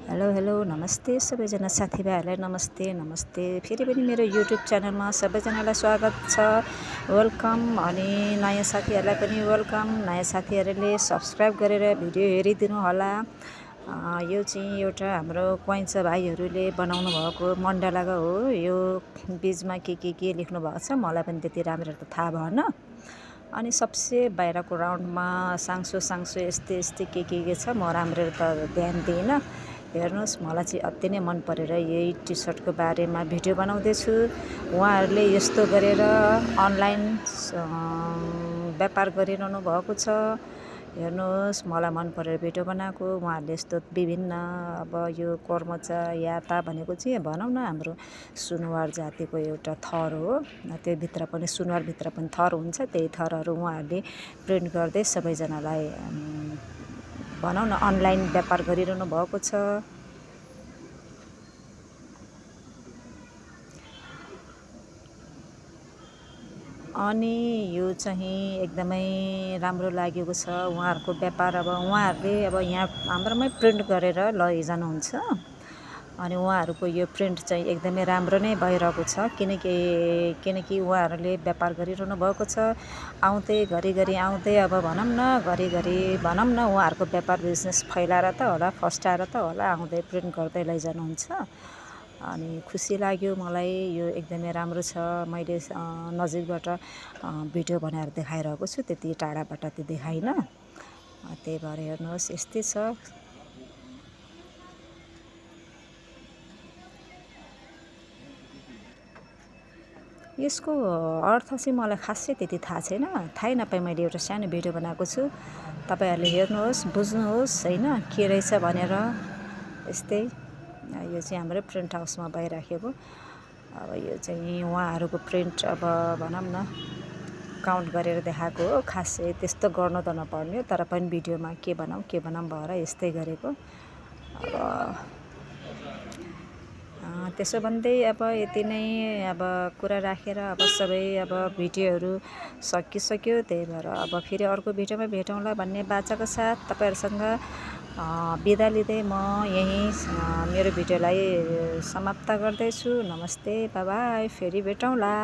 Hello hello नमस्ते सबैजना साथीभाइहरूलाई नमस्ते फेरि पनि मेरो युट्युब च्यानलमा सबैजनालाई स्वागत छ। वेलकम। अनि नयाँ साथीहरूलाई पनि वेलकम। नयाँ साथीहरूले सब्सक्राइब गरेर भिडियो हेरिदिनु होला। यो चाहिँ एउटा हाम्रो क्वाइन्चा भाइहरूले बनाउनु भएको मण्डलाको हो। यो बीचमा के लेख्नु भएको छ मलाई पनि त्यति राम्रो त थाहा भएन। अनि सबसे बाहिरको राउन्डमा साङ्सो यस्तै के छ म राम्रो त ध्यान दिइनँ। हेर्नुहोस्, मलाई चाहिँ अति नै मन परेर यही टी सर्टको बारेमा भिडियो बनाउँदैछु। उहाँहरूले यस्तो गरेर अनलाइन व्यापार गरिरहनु भएको छ। हेर्नुहोस्, मलाई मन परेर भिडियो बनाएको। उहाँहरूले यस्तो विभिन्न अब यो कर्मचा याता भनेको चाहिँ भनौँ न हाम्रो सुनुवार जातिको एउटा थर हो। त्योभित्र पनि सुनुवारभित्र पनि थर हुन्छ। त्यही थरहरू उहाँहरूले प्रिन्ट गर्दै सबैजनालाई भनौँ न अनलाइन व्यापार गरिरहनु भएको छ। अनि यो चाहिँ एकदमै राम्रो लागेको छ उहाँहरूको व्यापार। अब उहाँहरूले अब यहाँ हाम्रोमै प्रिन्ट गरेर लैजानुहुन्छ। अनि उहाँहरूको यो प्रिन्ट चाहिँ एकदमै राम्रो नै भइरहेको छ। किनकि उहाँहरूले व्यापार गरिरहनु भएको छ। घरिघरि आउँदै अब भनौँ न उहाँहरूको व्यापार बिजनेस फैलाएर त होला, फस्टाएर त होला, आउँदै प्रिन्ट गर्दै लैजानुहुन्छ। अनि खुसी लाग्यो मलाई। यो एकदमै राम्रो छ। मैले नजिकबाट भिडियो बनाएर देखाइरहेको छु, त्यति टाढाबाट त देखाइनँ। त्यही भएर हेर्नुहोस्, यस्तै छ। यसको अर्थ चाहिँ मलाई खासै त्यति थाहा छैन। थाहै नपाई मैले एउटा सानो भिडियो बनाएको छु। तपाईँहरूले हेर्नुहोस्, बुझ्नुहोस् होइन के रहेछ भनेर। यस्तै यो चाहिँ हाम्रो प्रिन्ट हाउसमा भइराखेको। अब यो चाहिँ उहाँहरूको प्रिन्ट अब भनौँ न काउन्ट गरेर देखाएको हो। खासै त्यस्तो गर्नु त नपर्ने, तर पनि भिडियोमा के बनाऊँ भएर यस्तै गरेको। अब त्यसो भन्दै अब यति नै अब कुरा राखेर अब सबै अब भिडियोहरू सकिसक्यो। त्यही भएर अब फेरि अर्को भिडियोमा भेटौँला भन्ने बाचाको साथ तपाईँहरूसँग बिदा लिँदै म यहीँ मेरो भिडियोलाई समाप्त गर्दैछु। नमस्ते, बाई, फेरि भेटौँला।